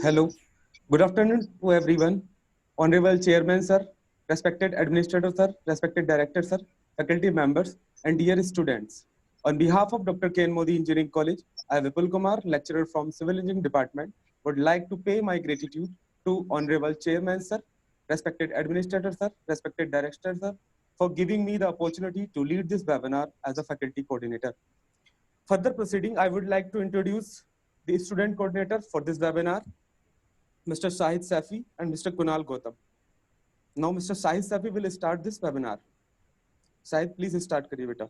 Hello. Good afternoon to everyone. Honorable Chairman, sir, respected Administrator, sir, respected Director, sir, faculty members, and dear students. On behalf of Dr. K. N. Modi Engineering College, I, Vipul Kumar, lecturer from Civil Engineering Department, would like to pay my gratitude to Honorable Chairman, sir, respected Administrator, sir, respected Director, sir, for giving me the opportunity to lead this webinar as a faculty coordinator. Further proceeding, I would like to introduce the student coordinators for this webinar, Mr. Shahid Safi and Mr. Kunal Gautam. Now, Mr. Shahid Safi will start this webinar. Shahid, please start kariye beta.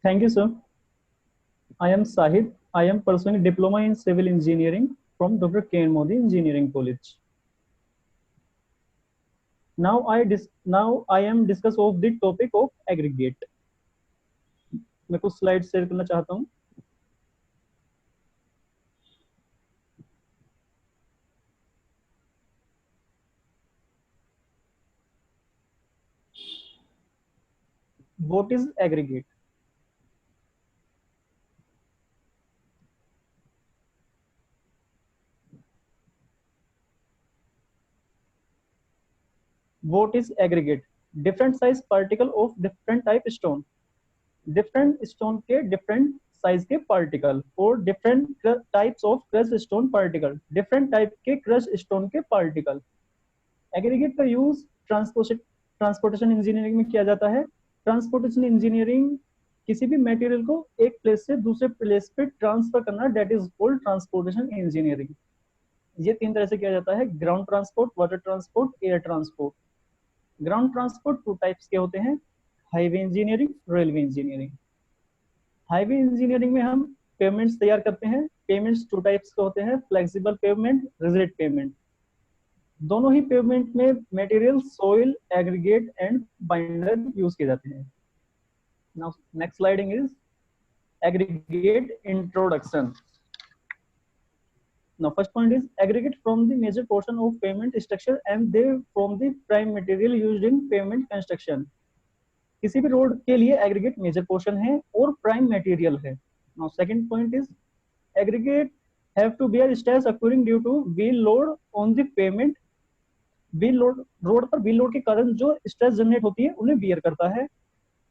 Thank you, sir. I am Shahid. I am pursuing diploma in civil engineering from Dr. K. N. Modi Engineering College. Now I am discuss of the topic of aggregate. मैं कुछ slide share करना चाहता हूँ. What is aggregate? What is aggregate? Different size particle of different type stone. Different stone के different size के particle और different types of crushed stone particle. Different type के crushed stone के particle. Aggregate का use transportation engineering में किया जाता है. ट्रांसपोर्टेशन इंजीनियरिंग किसी भी मटेरियल को एक प्लेस से दूसरे प्लेस पे ट्रांसफर करना, that is called transportation engineering. ये तीन तरह से किया जाता है: ground transport, water transport, air transport. Ground transport to types के होते हैं: highway engineering, railway engineering. Highway engineering में हम पेमेंट्स तैयार करते हैं. पेमेंट्स टू टाइप्स के होते हैं: फ्लेक्सिबल पेमेंट, रिजिड पेमेंट. दोनों ही पेमेंट में material, soil, aggregate and binder use किए जाते हैं. Now next sliding is aggregate introduction. Now first point is aggregate form the major portion of payment structure and they form the prime material used in payment construction. किसी भी road के लिए aggregate major portion है और prime material है. Now second point is aggregate have to bear stress occurring due to wheel load on the pavement. wheel load road पर wheel load के कारण जो stress generate होती है उन्हें bear करता है.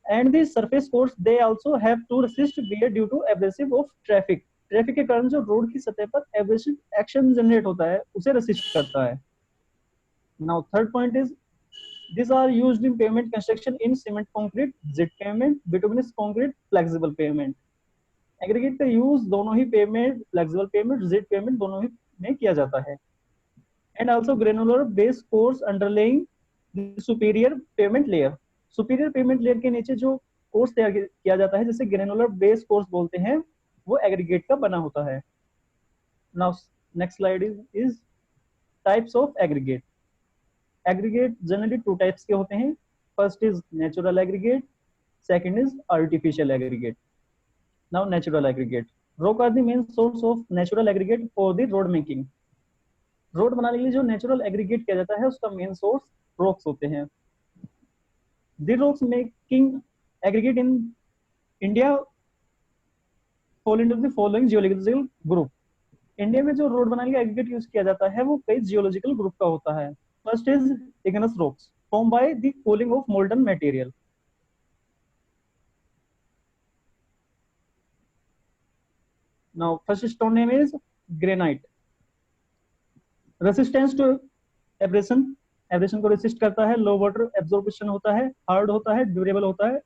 And the surface force they also have to resist bear due to abrasive of traffic. Traffic के कारण जो रोड की सतह पर एब्रेसिव एक्शन जनरेट होता है उसे रेसिस्ट करता है. Now third point is this are used in pavement construction in cement concrete, rigid pavement, bituminous concrete, flexible pavement. Aggregate का यूज दोनों ही pavement, flexible pavement, rigid pavement दोनों ही में किया जाता है. And also granular base course underlaying the superior pavement layer. Superior pavement layer के नीचे जो कोर्स तैयार किया जाता है जिसे ग्रेनुलर बेस कोर्स बोलते हैं, वो एग्रीगेट का बना होता है. Now next slide is types of aggregate. Aggregate generally two types के होते हैं. First is natural aggregate, second is artificial aggregate. Now natural aggregate. Rock are the main source of natural aggregate for the road making. Road बनाने के लिए जो natural aggregate किया जाता है उसका मेन सोर्स रॉक्स होते हैं. The rocks making aggregate in India fall into the following geological group. India में जो रोड बनाने के एग्रीगेट यूज किया जाता है वो कई जियोलॉजिकल ग्रुप का होता है. First is igneous rocks form by the cooling of molten material. Now first stone name is granite. Resistance to abrasion, abrasion को रेसिस्ट करता है. लो वाटर एब्जॉर्प्शन होता है, हार्ड होता है, ड्यूरेबल होता है.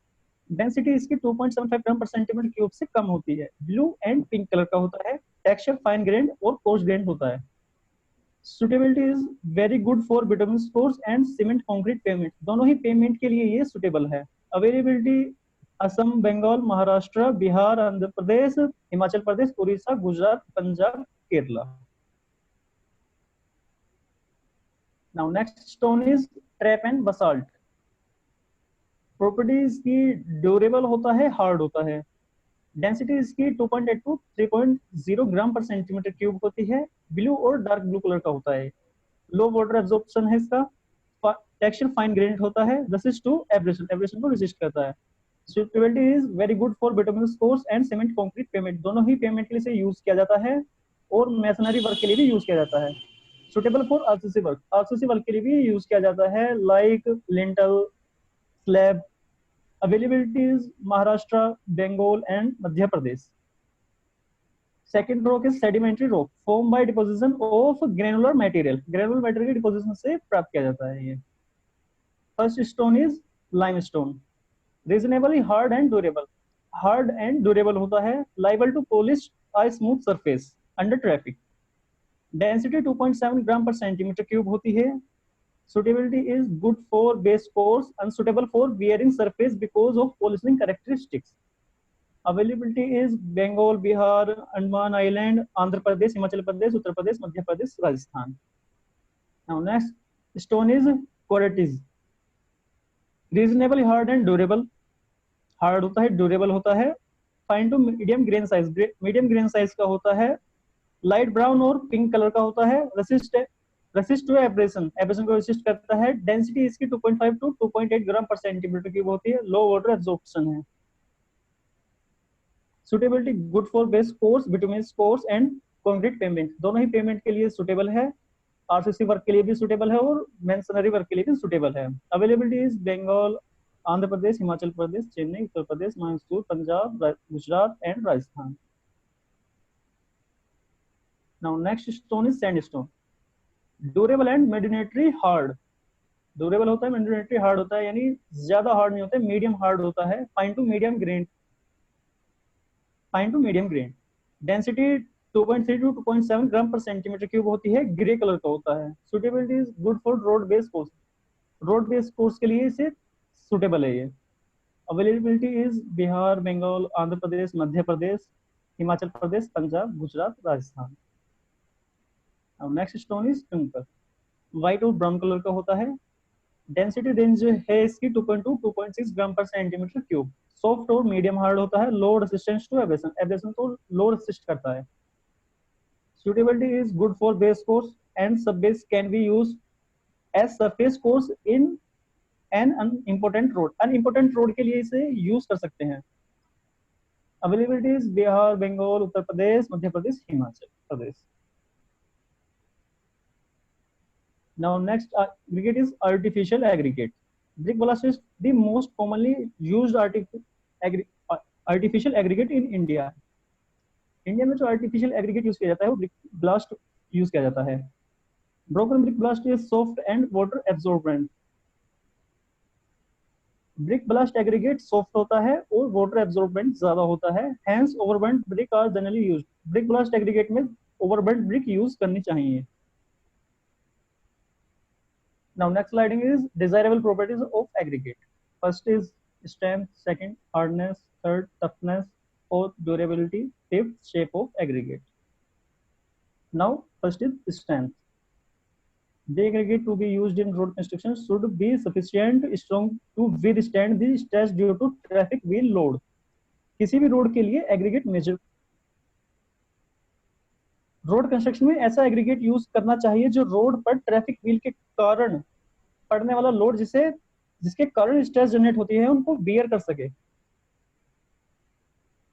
डेंसिटी इसकी 2.75 ग्राम पर सेंटीमीटर क्यूब से कम होती है. ब्लू एंड पिंक कलर का होता है. टेक्सचर फाइन ग्रेन्ड और कोर्स ग्रेन्ड होता है. Suitability is very good for bituminous course and cement concrete pavement. दोनों ही पेमेंट के लिए ये सुटेबल है. Availability Assam, Bengal, Maharashtra, Bihar, Andhra Pradesh, Himachal Pradesh, Orissa, Gujarat, Punjab, Kerala. Now next stone is trap and basalt. Properties की ड्यूरेबल होता है, हार्ड होता है. डेंसिटी इसकी 2.8 टू 3.0 ग्राम पर सेंटीमीटर क्यूब होती है. ब्लू और डार्क ब्लू कलर का होता है. लो वाटर एब्जॉर्प्शन है इसका. टेक्सचर फाइन ग्रेन्ड होता है. रेसिस्ट टू एब्रेशन, एब्रेशन को रेसिस्ट करता है. Suitability is very good for bituminous course and cement concrete pavement. दोनों ही पेमेंट के लिए यूज किया जाता है. और मैसनरी वर्क के लिए भी यूज किया जाता है। Suitable for RCC work, RCC work के लिए भी यूज किया जाता है, like lintel, slab. Availabilities Maharashtra, Bengal and Madhya Pradesh. Second rock is sedimentary rock, form by deposition of granular material, granular material की डिपोजिशन से प्राप्त किया जाता है ये। First stone is limestone, reasonably hard and durable, hard and durable होता है, liable to polish a smooth surface under traffic. Density 2.7 gram पर सेंटीमीटर क्यूब होती है। Suitability is good for base course, unsuitable for wearing surface because of polishing characteristics. Availability is Bengal, Bihar, Andaman island, Andhra Pradesh, Himachal Pradesh, Uttar Pradesh, Madhya Pradesh, Rajasthan. Now next stone is quartzite, reasonably hard and durable, hard होता है, durable होता है, fine to medium grain size, medium grain size का होता है, light brown और pink colour का होता है, रेसिस्ट टू एब्रेशन, एब्रेशन को रेसिस्ट करता है। डेंसिटी इसकी 2.5 टू 2.8 ग्राम पर सेंटीमीटर क्यूब होती है, लो वाटर एब्जॉर्प्शन है। Suitability good for base course, bituminous course and concrete pavement, दोनों ही पेमेंट के लिए सुटेबल है, आरसीसी वर्क के लिए भी सुटेबल है और मेंसनरी वर्क के लिए भी सुटेबल है। Availability is Bengal, Andhra Pradesh, Himachal Pradesh, Chennai, Uttar Pradesh, Mysore, Punjab, Gujarat and Rajasthan. Now next stone is sandstone, durable and moderately hard, durable होता है, मेडिनेटरी हार्ड होता है, यानी ज्यादा हार्ड नहीं होता है, मीडियम हार्ड होता है, fine to medium grain, fine to medium grain. Density 2.3 to 2.7 gram पर सेंटीमीटर क्यूब होती है, ग्रे कलर का होता है। Suitability is good for road base course, road base course के लिए इसे सुटेबल है ये। अवेलेबिलिटी इज बिहार, बंगाल, आंध्र प्रदेश, मध्य प्रदेश, हिमाचल प्रदेश, पंजाब, गुजरात, राजस्थान। अब नेक्स्ट स्टोन इज कंकर, व्हाइट और ब्राउन कलर का होता है। डेंसिटी रेंज है इसकी 2.2 2.6 ग्राम पर सेंटीमीटर क्यूब। सॉफ्ट और मीडियम हार्ड होता है, low resistance to abrasion, abrasion को लो रेसिस्ट करता है। Suitability is good for base course and sub base can be use as surface course in an unimportant road, unimportant road के लिए इसे use कर सकते हैं। Availability is Bihar, Bengal, Uttar Pradesh, Madhya Pradesh, Himachal Pradesh. Now next aggregate is artificial aggregate. Brick blast is the most commonly used artificial aggregate in India. India में जो artificial aggregate use किया जाता है वो ब्रिक ब्लास्ट यूज किया जाता है। Broken brick ballast is soft and water absorbent. Brick ballast aggregate soft होता है और वाटर एब्जॉर्बेंट ज्यादा होता है, hence overburnt brick are generally used. Brick ballast aggregate में ओवरबर्न्ट ब्रिक यूज करनी चाहिए। Now next sliding is desirable properties of aggregate. First is strength, second hardness, third toughness, fourth durability, fifth shape of aggregate. Now first is strength. The aggregate to be used in road construction should be sufficient strong to withstand the stress due to traffic wheel load. किसी भी road के लिए aggregate major, road construction में ऐसा aggregate use करना चाहिए जो road पर ट्रैफिक व्हील के कारण पड़ने वाला लोड जिसके कारण स्ट्रेस जनरेट होती है उनको बियर कर सके।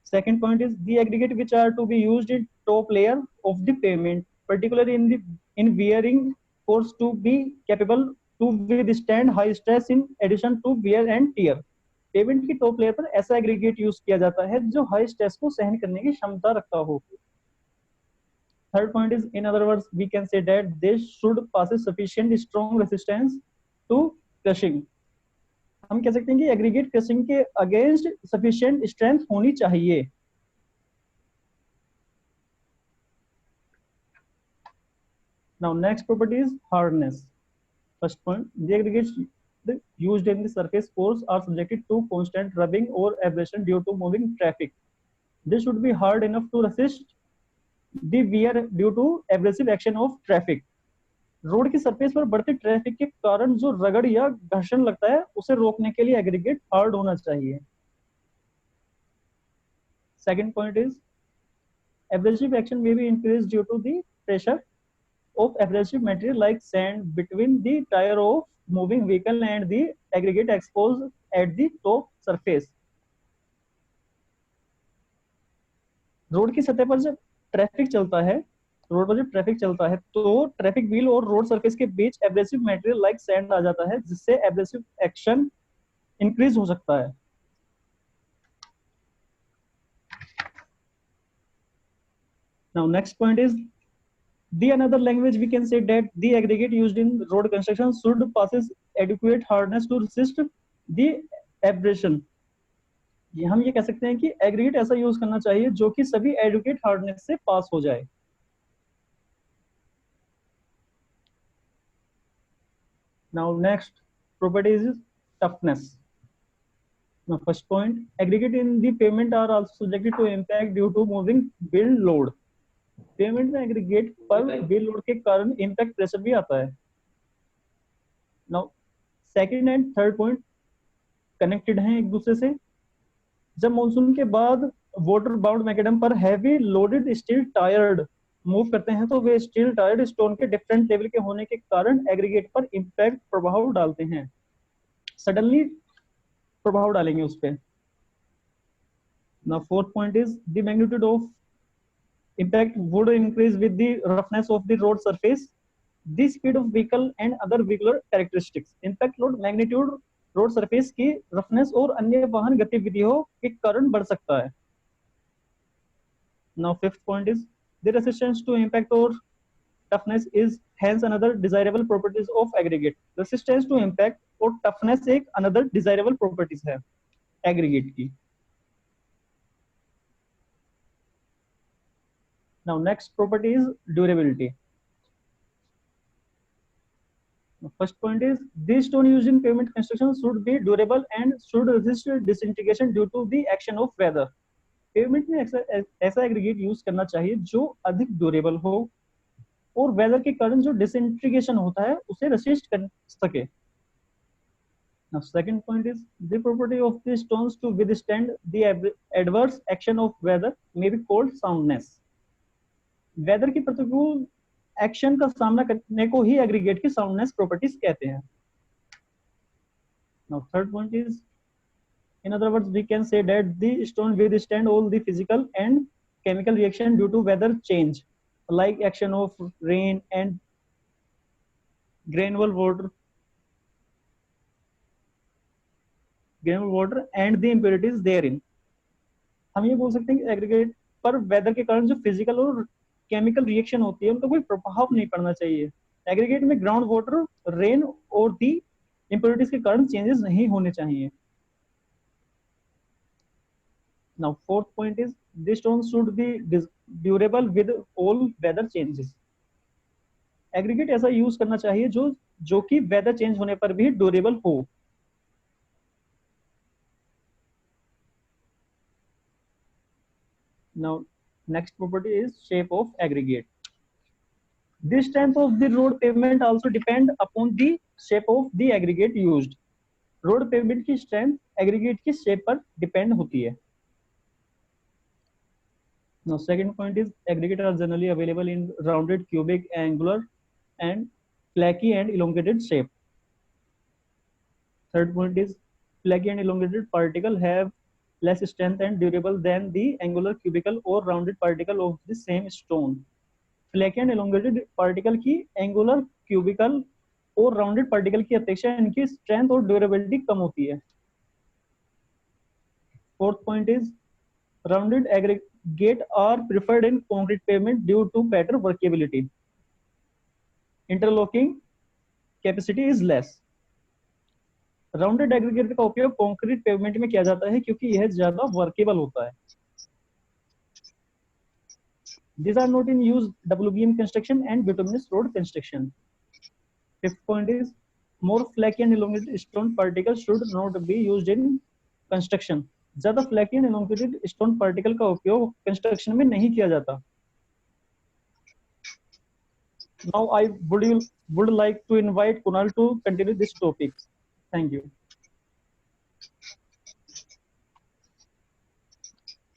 Second point is the aggregate which are to be used in top layer of the pavement particularly in bearing force to be capable to withstand high stress in addition to bear and tear. Pavement की top layer पर ऐसा aggregate use किया जाता है जो high stress को सहन करने की क्षमता रखता हो। Third point is, in other words, we can say that they should possess sufficient strong resistance to crushing. हम कह सकते हैं कि एग्रीगेट क्रशिंग के अगेंस्ट सफिशिएंट स्ट्रेंथ होनी चाहिए। Now next property is hardness. First point, the aggregates used in the surface course are subjected to constant rubbing or abrasion due to moving traffic. They should be hard enough to resist the wear due to abrasive action of traffic. Road की surface पर बढ़ते traffic के कारण जो रगड़ या घर्षण लगता है उसे रोकने के लिए एग्रीगेट हार्ड होना चाहिए। Second point is abrasive action may be increased due to the pressure of abrasive material like sand between the tire of moving vehicle and the aggregate exposed at the top surface. Road की सतह पर जब traffic चलता है road पर जब traffic चलता है तो ट्रैफिक व्हील और रोड सरफेस के बीच एब्रेसिव मटेरियल लाइक सैंड आ जाता है, जिससे एब्रेसिव एक्शन इंक्रीज हो सकता है। Now next point is the another language we can say that the aggregate used in road construction should possess adequate hardness to resist the abrasion। ये हम ये कह सकते हैं कि एग्रीगेट ऐसा यूज करना चाहिए जो कि सभी एडुकेट हार्डनेस से पास हो जाए। Now next property is toughness। Now first point, aggregate in the pavement are also subjected to impact due to moving build load। Payment में एग्रीगेट पर बिल लोड के कारण इम्पैक्ट प्रेशर भी आता है। Now second and third point connected हैं एक दूसरे से। जब मानसून के बाद वाटर बाउंड मैकेडम पर heavy loaded steel tired move करते हैं तो वे स्टील टायर्ड स्टोन के डिफरेंट लेवल के होने के कारण एग्रीगेट पर इम्पैक्ट प्रभाव डालते हैं, सडनली प्रभाव डालेंगे उस पर। Now fourth point is the magnitude of impact would increase with the roughness of the road surface, the speed of vehicle and other vehicular characteristics। impact load magnitude road surface की roughness और अन्य वाहन गतिविधियों के कारण बढ़ सकता है। Now fifth point is the resistance to impact or toughness is hence another desirable properties of aggregate। resistance to impact और toughness एक another desirable properties है aggregate की। Now next property is durability। First point is this stone used in pavement construction should be durable and should resist disintegration due to the action of weather। Pavement में ऐसा aggregate use करना चाहिए जो अधिक durable हो और weather के कारण जो डिसइंटीग्रेशन होता है उसे रेसिस्ट कर सके। Now second point is the property of the stones to withstand the adverse action of weather may be called soundness। Weather की प्रतिकूल एक्शन का सामना करने को ही एग्रीगेट की साउंडनेस प्रॉपर्टीज कहते हैं। Now third point is in other words we can say that the stone withstand all the physical and chemical reaction due to weather change like action of rain and granular water and the impurities therein। हम ये बोल सकते हैं कि aggregate पर weather के कारण जो फिजिकल और केमिकल रिएक्शन होती है उनका कोई प्रभाव नहीं पड़ना चाहिए। एग्रीगेट में ग्राउंड वाटर, रेन और दी इंप्योरिटीज के कारण चेंजेस नहीं होने चाहिए। Now fourth point is the stone should be durable with all weather changes। Aggregate ऐसा यूज करना चाहिए जो कि वेदर चेंज होने पर भी ड्यूरेबल हो। Now next property is shape of aggregate। The strength of the road pavement also depend upon the shape of the aggregate used। Road pavement की स्ट्रेंथ एग्रीगेट की शेप पर डिपेंड होती है। Now second point is aggregate are generally available in rounded, cubic, angular and flaky and elongated shape। Third point is flaky and elongated particle have less strength and durable than the angular, cubical or rounded particle of the same stone। Flaky and elongated particle की angular, cubical और rounded particle की अपेक्षा इनकी strength और durability कम होती है। Fourth point is rounded aggregate are preferred in concrete pavement due to better workability, interlocking capacity is less. Rounded aggregate का उपयोग कंक्रीट पेवमेंट में किया जाता है क्योंकि यह ज्यादा वर्केबल होता है। These are not in use WBM construction and bituminous road construction। Fifth point is more flaky and elongated stone particles should not be used in construction। ज्यादा flaky and elongated stone particle का उपयोग construction में नहीं किया जाता। Now I would like to invite Kunal to continue this topic। Thank you।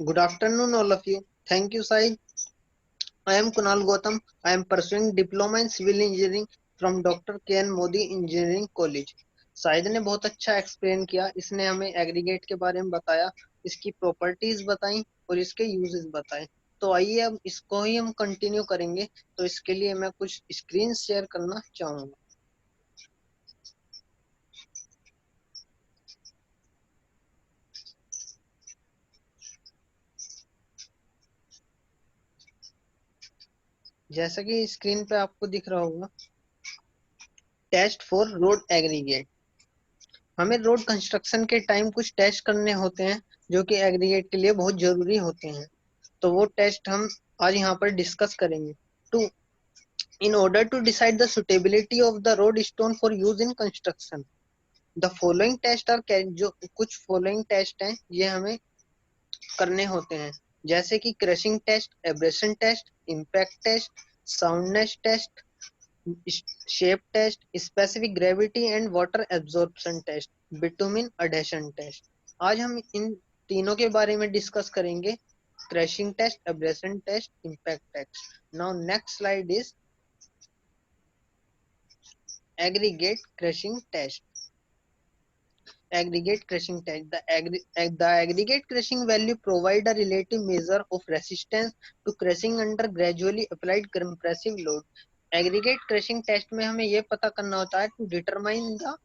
Good afternoon, all of you. Thank you, Sai. I am Kunal Gautam. I am pursuing diploma in civil engineering from Dr. K.N. Modi Engineering College। Shahid ने बहुत अच्छा explain किया। इसने हमें aggregate के बारे में बताया, इसकी प्रॉपर्टीज बताई और इसके यूजेस बताए। तो आइए अब इसको ही हम कंटिन्यू करेंगे। तो इसके लिए मैं कुछ स्क्रीन शेयर करना चाहूंगा। जैसा कि स्क्रीन पे आपको दिख रहा होगा, टेस्ट फॉर रोड एग्रीगेट। हमें रोड कंस्ट्रक्शन के टाइम कुछ टेस्ट करने होते हैं जो कि एग्रीगेट के लिए बहुत जरूरी होते हैं। तो वो टेस्ट हम आज यहाँ पर डिस्कस करेंगे। To In order to decide the suitability of the road stone for use in construction, the following test are जो कुछ following test हैं ये हमें करने होते हैं, जैसे कि crushing test, abrasion test, impact test, soundness test, shape test, specific gravity and water absorption test, bitumen adhesion test. आज हम इन तीनों के बारे में डिस्कस करेंगे, crushing test, abrasion test, impact test. Now next slide is aggregate crushing test. Aggregate crushing test. The aggregate crushing value provide a relative measure of resistance to crushing under gradually applied compressive load. Aggregate crushing test में हमें ये पता करना होता है to determine the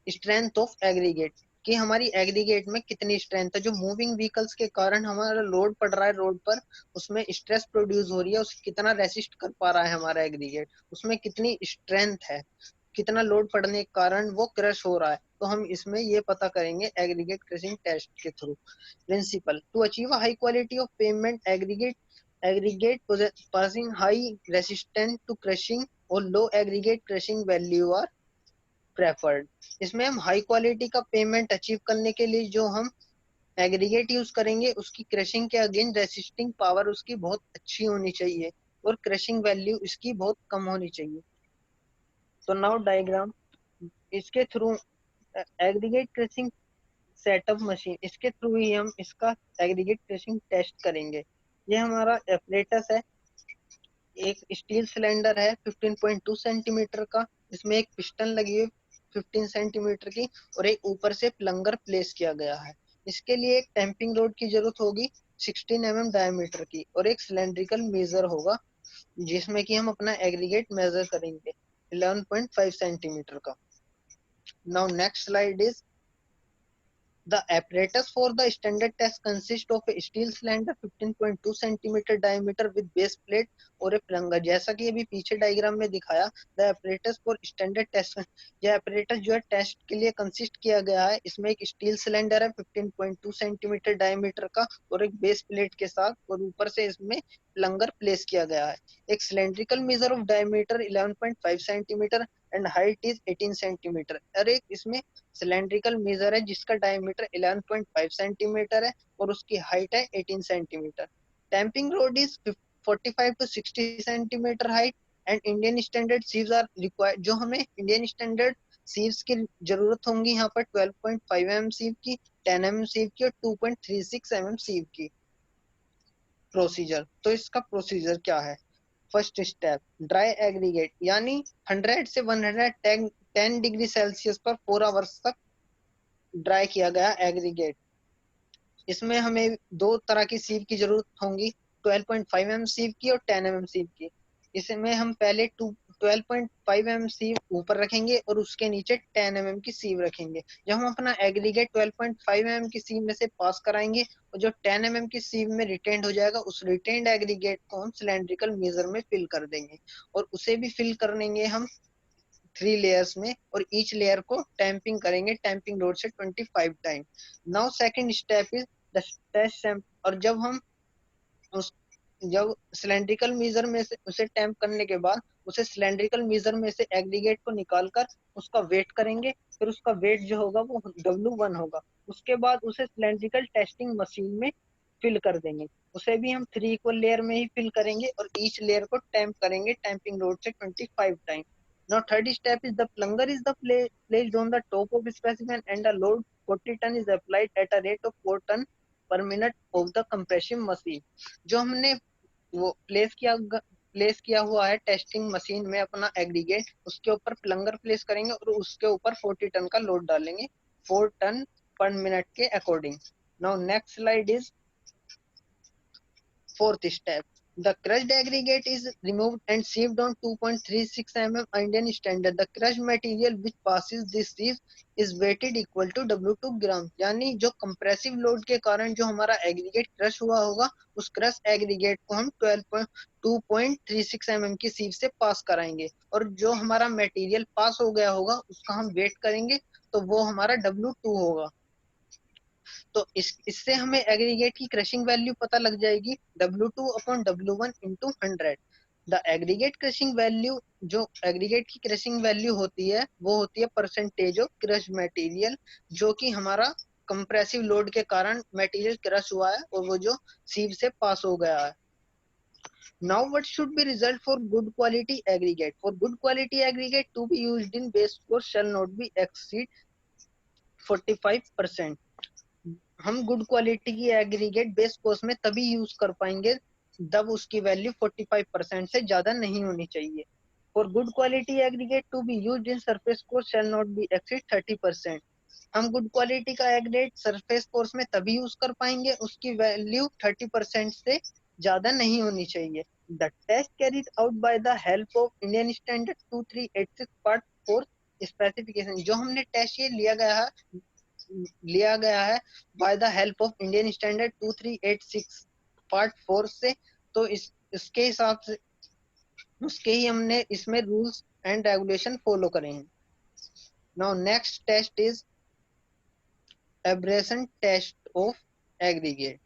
strength of aggregate, कि हमारी aggregate में कितनी स्ट्रेंथ है। जो मूविंग व्हीकल्स के कारण हमारा लोड पड़ रहा है रोड पर, उसमें स्ट्रेस प्रोड्यूस हो रही है, उसे कितना रेसिस्ट कर पा रहा है हमारा एग्रीगेट, उसमें कितनी स्ट्रेंथ है, कितना लोड पड़ने के कारण वो क्रश हो रहा है। तो हम इसमें ये पता करेंगे एग्रीगेट क्रशिंग टेस्ट के through. Principle to achieve high quality of pavement aggregate passing high resistance to crushing और low aggregate crushing value are preferred. इसमें हम हाई क्वालिटी का पेमेंट अचीव करने के लिए जो हम एग्रीगेट यूज करेंगे उसकी क्रशिंग के अगेंस्ट रेसिस्टिंग पावर उसकी बहुत अच्छी होनी चाहिए और क्रशिंग वैल्यू इसकी बहुत कम होनी चाहिए। तो नाउ डायग्राम, इसके through aggregate crushing setup machine, इसके थ्रू ही हम इसका एग्रीगेट क्रशिंग टेस्ट करेंगे। ये हमारा एपरेटस है, एक स्टील सिलेंडर है 15.2 सेंटीमीटर का, इसमें एक पिस्टन लगी हुई 15 सेंटीमीटर की और एक ऊपर से प्लंगर प्लेस किया गया है। इसके लिए एक टैंपिंग रोड की जरूरत होगी 16 mm डायमीटर की और एक सिलेंड्रिकल मेजर होगा जिसमें कि हम अपना एग्रीगेट मेजर करेंगे 11.5 सेंटीमीटर का। Now next slide is the apparatus for the standard test consists of a steel cylinder 15.2 centimeter diameter with base plate और एक plunger। जैसा कि अभी पीछे डायग्राम में दिखाया, the apparatus for standard test, यह apparatus जो है टेस्ट के लिए कंसिस्ट किया गया है। इसमें एक स्टील सिलेंडर है 15.2 सेंटीमीटर डायमीटर का और एक बेस प्लेट के साथ, और ऊपर से इसमें प्लंगर प्लेस किया गया है। एक cylindrical measure of diameter 11.5 centimetre and height is 18 centimetre, और एक इसमें सिलेंड्रिकल मेजर है जिसका डायमीटर 11.5 सेंटीमीटर है और उसकी हाइट है 18 centimetre. Tamping rod is 45 to 60 centimetre height and Indian standard sieves are required. जो हमें इंडियन स्टैंडर्ड सीव्स की जरूरत होंगी यहाँ पर 12.5 mm सीव की, 10 mm सीव की और 2.36 mm सीव की। प्रोसीजर, तो इसका प्रोसीजर क्या है? फर्स्ट स्टेप, ड्राई एग्रीगेट, यानी 100 से 110 डिग्री सेल्सियस पर 4 आवर्स तक ड्राई किया गया एग्रीगेट। इसमें हमें दो तरह की सीव की जरूरत होंगी, 12.5 mm सीव की और 10 mm सीव की। इसमें हम पहले 12.5 mm सीव ऊपर रखेंगे और उसके नीचे 10 mm की सीव रखेंगे। जब हम अपना एग्रीगेट 12.5 mm की सीव में से पास कराएंगे और जो 10 mm की सीव में रिटेंड हो जाएगा, उस रिटेंड एग्रीगेट को हम सिलेंड्रिकल मेजर में फिल कर देंगे और उसे भी फिल करेंगे हम 3 लेयर्स में, और ईच लेयर को टैंपिंग करेंगे टैंपिंग रोड से 25 time. Now second step is the test sample, और जब सिलेंड्रिकल मेजर में से उसे टैंप करने के बाद उसे सिलेंड्रिकल मेजर में से एग्रीगेट को निकालकर उसका वेट करेंगे, फिर उसका वेट जो होगा वो W1 होगा। उसके बाद उसे सिलेंड्रिकल टेस्टिंग मशीन में फिल कर देंगे। उसे भी हम 3 इक्वल लेयर में ही फिल करेंगे और ईच लेयर को टैंप करेंगे टैंपिंग रोड से 25 time. Now third step is the plunger is the placed on the top of the specimen and a load 40 ton is applied at a rate of 4 ton per minute of the compression machine। जो हमने वो place किया हुआ है testing machine में अपना aggregate, उसके ऊपर प्लंगर प्लेस करेंगे और उसके ऊपर 40 टन का लोड डालेंगे 4 टन पर मिनट के according. Now next slide is Fourth step, the crushed aggregate is removed and sieved on 2.36 mm Indian standard. The crushed material which passes this sieve is weighted equal to W2 ग्राम. यानी जो compressive load के कारण जो हमारा aggregate crush हुआ होगा, उस crush aggregate को हम 2.36 mm की सीव से पास कराएंगे, और जो हमारा मटेरियल पास हो गया होगा उसका हम वेट करेंगे, तो वो हमारा W2 होगा. तो इससे हमें एग्रीगेट की क्रशिंग वैल्यू पता लग जाएगी, W2 upon W1 into 100. The aggregate crushing value, जो एग्रीगेट की क्रशिंग वैल्यू होती है वो होती है परसेंटेज ऑफ क्रश मटेरियल, जो कि हमारा कंप्रेसिव लोड के कारण मटेरियल क्रश हुआ है और वो जो सीव से पास हो गया है. Now what should be result for good quality aggregate? For good quality aggregate to be used in base course shall not be exceed 45%. हम गुड क्वालिटी की एग्रीगेट बेस कोर्स में तभी यूज कर पाएंगे जब उसकी वैल्यू 45% से ज्यादा नहीं होनी चाहिए. For good quality aggregate to be used in surface course shall not be exceed 30%. हम गुड क्वालिटी का एग्रीगेट सरफेस कोर्स में तभी यूज कर पाएंगे उसकी वैल्यू 30% से ज्यादा नहीं होनी चाहिए. The test carried out by the help of Indian standard 2386 part 4 specification. जो हमने टेस्ट ये लिया गया है by the help of Indian standard 2386 part 4 से, तो इसके हिसाब से उसके ही हमने इसमें रूल्स एंड रेगुलेशन फॉलो करे हैं. Now next test is abrasion test of aggregate.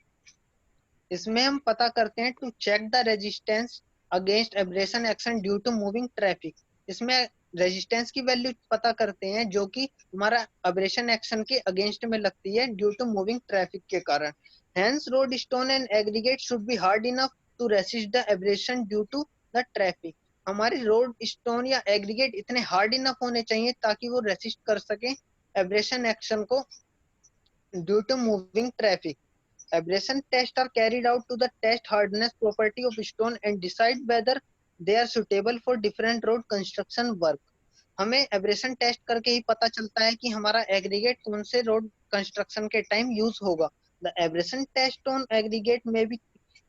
इसमें हम पता करते हैं to check the resistance against abrasion action due to moving traffic. इसमें रेजिस्टेंस की वैल्यू पता करते हैं जो कि हमारा एब्रेशन एक्शन के अगेंस्ट में लगती है ड्यू टू मूविंग ट्रैफिक के कारण. Hence road stone and aggregate should be hard enough to resist the abrasion due to the traffic. हमारी रोड स्टोन या एग्रीगेट इतने हार्ड इनफ होने चाहिए ताकि वो रेसिस्ट कर सके एब्रेशन एक्शन को due to moving traffic. Abrasion tests are carried out to the test hardness property of stone and decide whether they are suitable for different road construction work. हमें abrasion test करके ही पता चलता है कि हमारा aggregate कौन से रोड कंस्ट्रक्शन के टाइम यूज होगा. The abrasion test on aggregate में be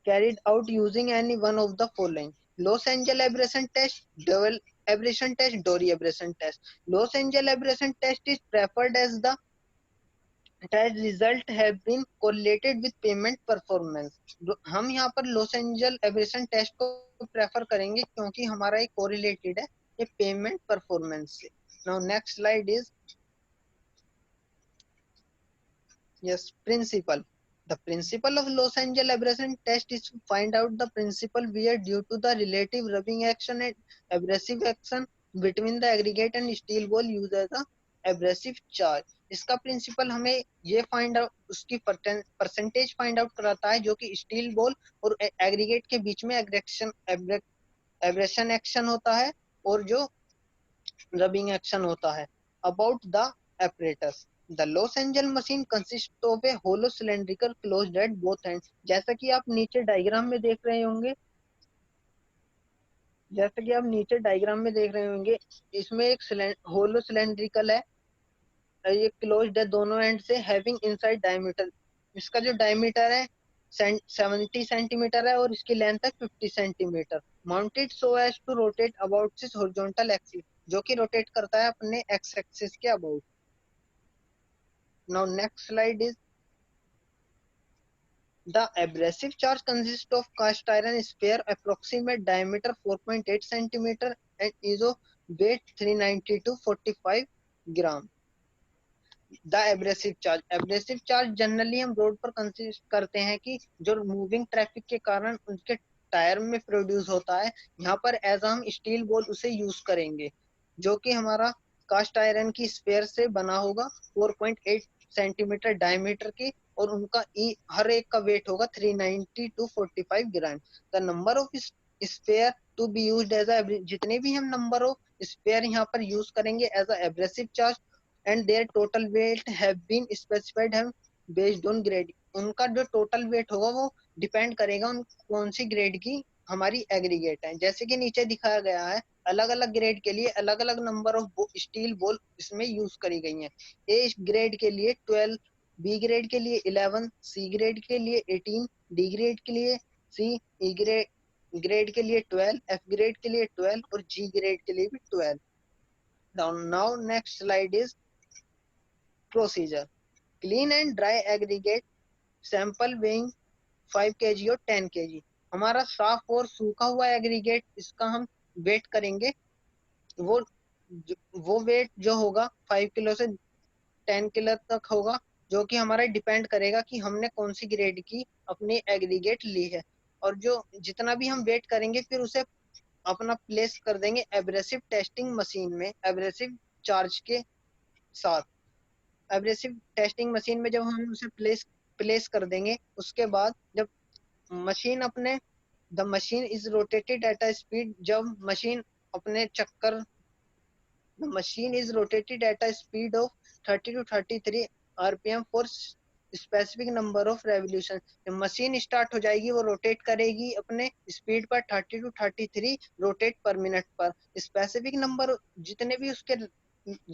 carried out using any one of the following: Los Angeles abrasion test, Dowell abrasion test, Dory abrasion test. Los Angeles abrasion test is preferred as the test result have been correlated with payment performance. हम यहाँ पर Los Angeles abrasion test को prefer करेंगे क्योंकि हमारा ये correlated है ये पेमेंट परफॉर्मेंस से. Now next slide is yes principle. The principle of Los Angeles abrasion test is to find out the principal wear due to the relative rubbing action and abrasive action between the aggregate and steel ball used as a abrasive charge. इसका principal हमें ये find out उसकी percentage find out कराता है जो कि steel ball और aggregate के बीच में एब्रेशन एक्शन होता है और जो रबिंग एक्शन होता है. About the apparatus. The Los Angeles machine consists of a hollow cylindrical closed at both ends. जैसा कि आप नीचे डायग्राम में देख रहे होंगे, इसमें एक होलो सिलेंड्रिकल है, ये क्लोज्ड है दोनों एंड से, हैविंग इनसाइड डायमीटर. इसका जो डायमीटर है 70 सेंटीमीटर है और इसकी लेंथ है 50 centimetre. Mounted so as to rotate about its horizontal axis, जो कि रोटेट करता है अपने एक्स एक्सिस के about. Now next slide is the abrasive charge consists of cast iron sphere approximate diameter 4.8 centimeter and is of weight 390 to 45 gram. The abrasive charge generally हम road पर consist करते हैं कि जो मूविंग ट्रैफिक के कारण उनके टायर में प्रोड्यूस होता है. यहाँ पर एज हम स्टील बॉल उसे यूज करेंगे जो कि हमारा कास्ट आयरन की स्फेयर से बना होगा 4.8 सेंटीमीटर डायमीटर की और उनका हर एक का वेट होगा 390 to 45 gram. The number of spheres to be used as जितने भी हम नंबर ऑफ स्पेयर यहाँ पर यूज करेंगे as a abrasive charge and their total weight have been specified है बेस्ड ऑन ग्रेड. उनका जो टोटल वेट होगा वो डिपेंड करेगा उन कौन सी ग्रेड की हमारी एग्रीगेट है. जैसे कि नीचे दिखाया गया है अलग अलग ग्रेड के लिए अलग अलग नंबर ऑफ स्टील बॉल इसमें यूज करी गई हैं. ए ग्रेड के लिए 12, बी ग्रेड के लिए 11, सी ग्रेड के लिए 18, डी ग्रेड के लिए सी ई ग्रेड के लिए 12, एफ ग्रेड के लिए 12 और जी ग्रेड के लिए भी 12. Now next slide is procedure. Clean and dry aggregate sample weighing 5 kg और 10 kg. हमारा साफ और सूखा हुआ एग्रीगेट, इसका हम वेट करेंगे. वो वो वेट जो होगा 5 किलो से 10 किलो तक होगा, जो कि हमारा डिपेंड करेगा कि हमने कौन सी ग्रेड की अपनी एग्रीगेट ली है. और जो जितना भी हम वेट करेंगे फिर उसे अपना प्लेस कर देंगे एब्रेसिव टेस्टिंग मशीन में, एब्रेसिव चार्ज के साथ. एब्रेसिव टेस्टिंग मशीन में जब हम उसे प्लेस कर देंगे, उसके बाद जब मशीन अपने the machine is rotated at a speed, जब मशीन अपने चक्कर the machine is rotated at a speed of 30 to 33 rpm for specific number of revolution. जब मशीन स्टार्ट हो जाएगी वो रोटेट करेगी अपने स्पीड पर 30 to 33 रोटेट पर मिनट पर. स्पेसिफिक नंबर जितने भी उसके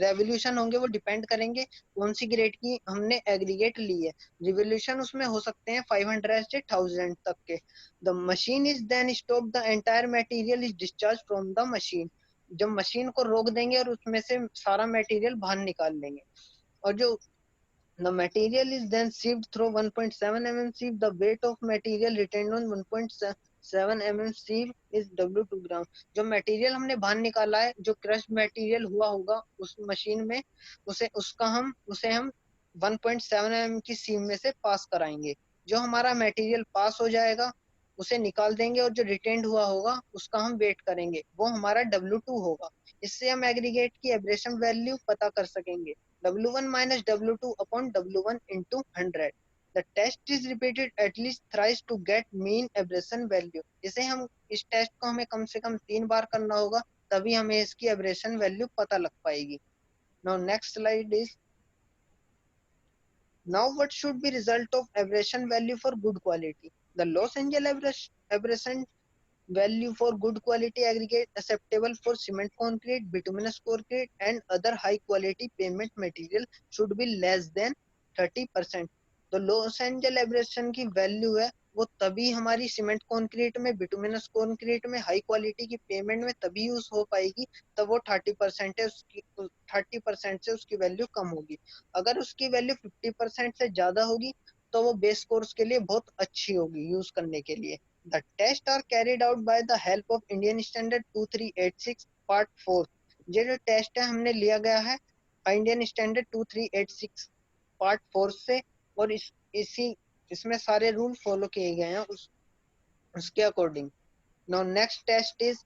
रेवोल्यूशन होंगे वो डिपेंड करेंगे कौन सी ग्रेड की हमने एग्रीगेट ली है. रिवोल्यूशन उसमें हो सकते हैं 500 से 1000 तक के. The machine is then stop, the entire material is discharge from the machine. जब मशीन को रोक देंगे और उसमें से सारा मटेरियल बाहर निकाल लेंगे. और जो the material is then sieved through 1.7 mm sieve. The weight of material retained on 1.7 mm sieve is W2 ग्राम. जो मटेरियल हमने बाहर निकाला है, जो क्रश मटेरियल हुआ होगा उस मशीन में, उसे हम 1.7 mm की सीव में से पास कराएंगे. जो हमारा मटेरियल पास हो जाएगा उसे निकाल देंगे और जो रिटेन्ड हुआ होगा उसका हम वेट करेंगे, वो हमारा W2 होगा. इससे हम एग्रीगेट की एब्रेशन वैल्यू पता कर सकेंगे. W1 minus W2 upon W1 into 100. The test is repeated at least thrice to get mean aberration value. इस टेस्ट को हमें कम से कम 3 बार करना होगा, तभी हमें इसकी एब्रेशन वैल्यू पता लग पाएगी. Now next slide is, now what should be result of aberration value for good quality? The Los Angeles aberration value for good quality aggregate acceptable for cement concrete, bituminous concrete and other high quality pavement material should be less than 30%. तो loss Angeles abrasion की value है वो तभी हमारी cement concrete में, bituminous concrete में, high quality की payment में तभी यूज हो पाएगी तब वो 30% है, उसकी 30% से उसकी वैल्यू कम होगी. अगर उसकी वैल्यू 50% से ज्यादा होगी तो वो बेस कोर्स के लिए बहुत अच्छी होगी यूज करने के लिए. The tests are carried out by the help of Indian Standard 2386 Part 4. ये जो टेस्ट है हमने लिया गया है इंडियन स्टैंडर्ड 2386 पार्ट 4 से, और इसमें सारे रूल फॉलो किए गए हैं उसके according. Now next test is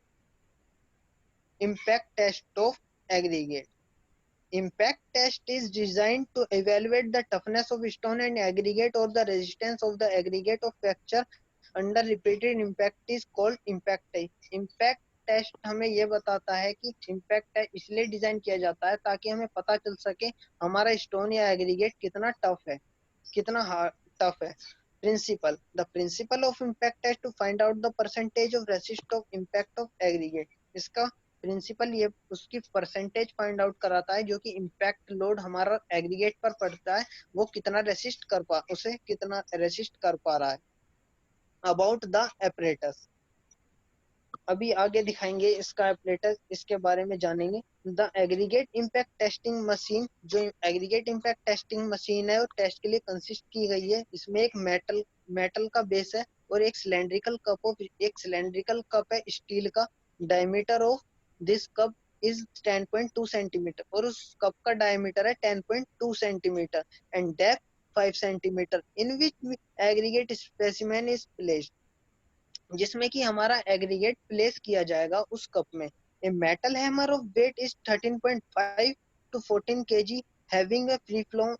impact test of aggregate. Impact test is designed to evaluate the toughness of stone and aggregate or the resistance of the aggregate of fracture under repeated impact is called impact test. Impact test हमें ये बताता है कि impact test इसलिए design किया जाता है ताकि हमें पता चल सके हमारा स्टोन या एग्रीगेट कितना टफ है, कितना टफ है. Principle, the principle of impact test to find out the percentage of resist of impact of aggregate. इसका प्रिंसिपल ये उसकी परसेंटेज फाइंड आउट कराता है जो कि इम्पैक्ट लोड हमारा एग्रीगेट पर पड़ता है वो कितना रेसिस्ट कर पा रहा है. अबाउट द एपरेटस, अभी आगे दिखाएंगे इसका एपरेटस, इसके बारे में जानेंगे. The aggregate impact testing machine, जो एग्रीगेट इम्पैक्ट टेस्टिंग मशीन है वो टेस्ट के लिए कंसिस्ट की गई है. इसमें एक मेटल का बेस है और एक सिलेंड्रिकल कप है स्टील का. Diameter of this cup is 10.2 centimetre और उस कप का डायमीटर है 10.2 centimetre and depth 5 centimetre in which aggregate specimen is placed, जिसमें कि हमारा एग्रीगेट प्लेस किया जाएगा उस कप में. A metal hammer of weight is 13.5 to 14 kg having a free flow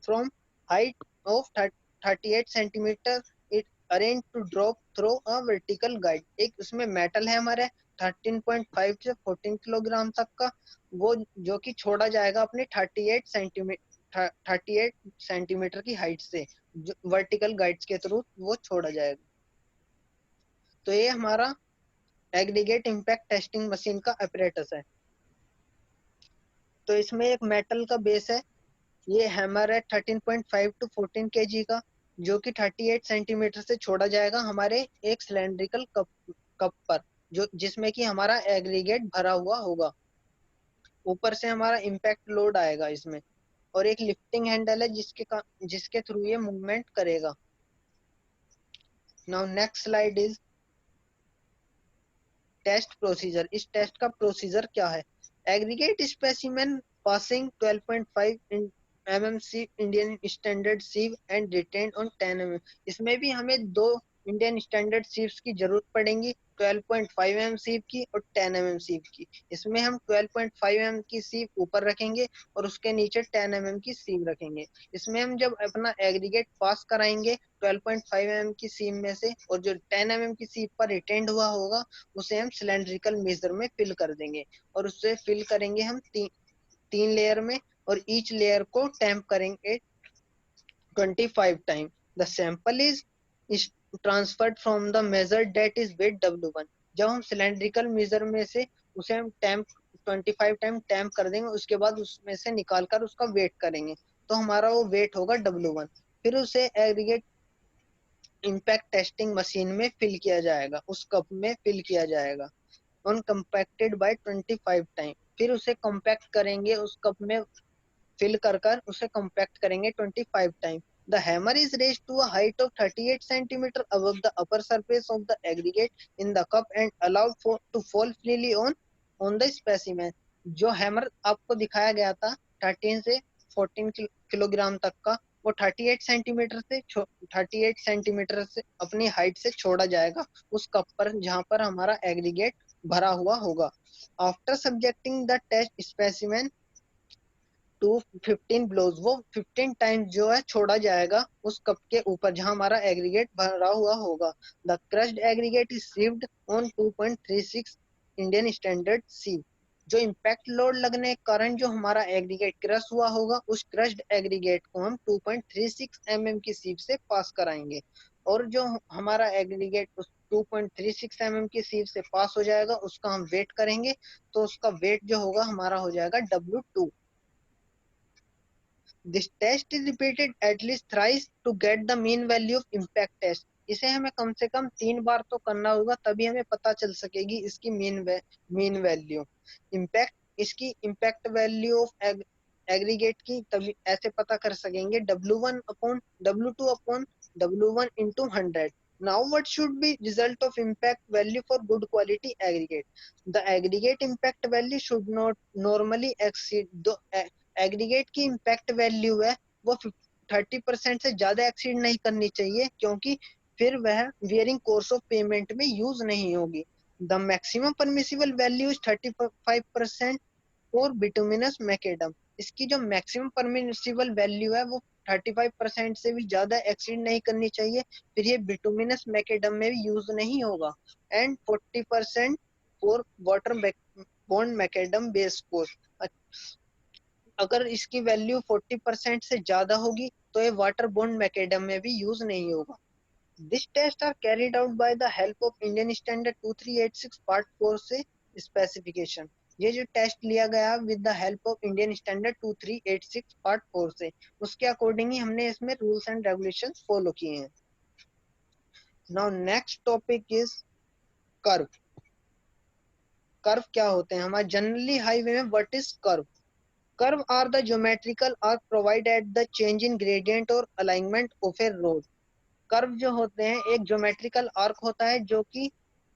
from height of 38 centimeter. It arranged to drop through a vertical guide. एक उसमें metal hammer है 13.5 से 14 किलोग्राम तक का, वो जो कि छोड़ा जाएगा अपने 38 सेंटीमीटर की हाइट से, वर्टिकल गाइड्स के थ्रू वो छोड़ा जाएगा. तो ये हमारा एग्रीगेट इम्पैक्ट टेस्टिंग मशीन का apparatus है. तो इसमें एक मेटल का बेस है, ये हैमर है 13.5 to 14 kg का, जो कि 38 सेंटीमीटर से छोड़ा जाएगा हमारे एक सिलेंड्रिकल कप पर, जो जिसमें कि हमारा एग्रीगेट भरा हुआ होगा। ऊपर से हमारा इम्पैक्ट लोड आएगा इसमें, और एक लिफ्टिंग हैंडल है जिसके थ्रू ये मूवमेंट करेगा। Now next slide is test procedure. इस टेस्ट का प्रोसीजर क्या है? Aggregate specimen passing 12.5 mm sieve Indian standard sieve and retain on 10 mm। इसमें भी हमें दो इंडियन स्टैंडर्ड सीव्स की जरूरत पड़ेगी, 12.5 mm सीव की और 10 mm सीव की। इसमें हम 12.5 mm की सीव ऊपर रखेंगे और उसके नीचे 10 mm की सीव रखेंगे। इसमें हम जब अपना एग्रीगेट पास कराएंगे 12.5 mm की सीव में से, और जो 10 mm की सीव पर रिटेंड हुआ होगा उसे हम सिलेंड्रिकल मेजर में फिल कर देंगे, और उससे फिल करेंगे हम तीन लेयर में, और ईच लेयर को टैंप करेंगे 25 time. The sample is transferred from the measure that is weight W1। जब हम सिलेंड्रिकल मेजर में से उसे हम टैंप 25 टाइम टैंप कर देंगे, उसके बाद उसमें से निकालकर उसका वेट करेंगे, तो हमारा वो वेट होगा W1। फिर उसे एग्रीगेट इम्पैक्ट टेस्टिंग मशीन में फिल किया जाएगा, उस कप में फिल किया जाएगा ऑन कंपैक्टेड बाय 25 टाइम। फिर उसे कंपैक्ट करेंगे, उस कप में फिल कर उसे कंपैक्ट करेंगे 25 time. The hammer is raised to a height of 38 centimeter above the upper surface of the aggregate in the cup and allowed to fall freely on the specimen। जो hammer आपको दिखाया गया था 13 से 14 kilogram तक का, वो 38 सेंटीमीटर से अपनी हाइट से छोड़ा जाएगा उस कप पर जहां पर हमारा एग्रीगेट भरा हुआ होगा। After subjecting the test specimen to 15 blows, वो 15 टाइम्स जो है छोड़ा जाएगा उस कप के ऊपर जहां हमारा एग्रीगेट भरा हुआ होगा। The crushed aggregate is sieved on 2.36 Indian standard sieve. जो इम्पैक्ट लोड लगने के कारण जो हमारा एग्रीगेट क्रश हुआ होगा, उस क्रश्ड एग्रीगेट को हम 2.36 mm की सीव से पास कराएंगे, और जो हमारा एग्रीगेट उस 2.36 mm की सीव से पास हो जाएगा उसका हम वेट करेंगे, तो उसका वेट जो होगा हमारा हो जाएगा W2। This test is repeated at least thrice to get the mean value of impact test। इसे हमें कम से कम 3 बार तो करना होगा, तभी हमें पता चल सकेगी इसकी मीन वैल्यू। इम्पैक्ट इसकी इम्पैक्ट वैल्यू ऑफ एग्रीगेट की तभी ऐसे पता कर सकेंगे W1 upon W2 upon W1 into 100। Now what should be result of impact value for good quality aggregate? The aggregate impact value should not normally exceed the aggregate की impact value है वो 30% से ज्यादा एक्सीड नहीं करनी चाहिए, क्योंकि फिर वह वेयरिंग कोर्स ऑफ पेमेंट में यूज नहीं होगी। The maximum permissible value is 35% for bituminous macadam. इसकी जो मैक्सिमम परमिसिबल वैल्यू है वो 35% से भी ज्यादा एक्सीड नहीं करनी चाहिए, फिर ये बिटुमिनस मैकेडम में भी यूज नहीं होगा। And 40% for water bond macadam base course. अगर इसकी वैल्यू 40% से ज्यादा होगी तो ये वाटर बॉन्ड मैकेडम में भी यूज नहीं होगा। This test are carried out by the help of Indian standard 2386 part 4 से स्पेसिफिकेशन। ये जो टेस्ट लिया गया with the help of Indian standard 2386 part 4 से, उसके अकॉर्डिंग ही हमने इसमें रूल्स एंड रेगुलेशंस फॉलो किए हैं। Now next topic is curve. Curve क्या होते हैं? हमारे जनरली हाईवे में what is curve? Curve are the geometrical arc provided at the change in gradient or alignment of a road। Curve जो होते हैं एक ज्योमेट्रिकल आर्क होता है जो कि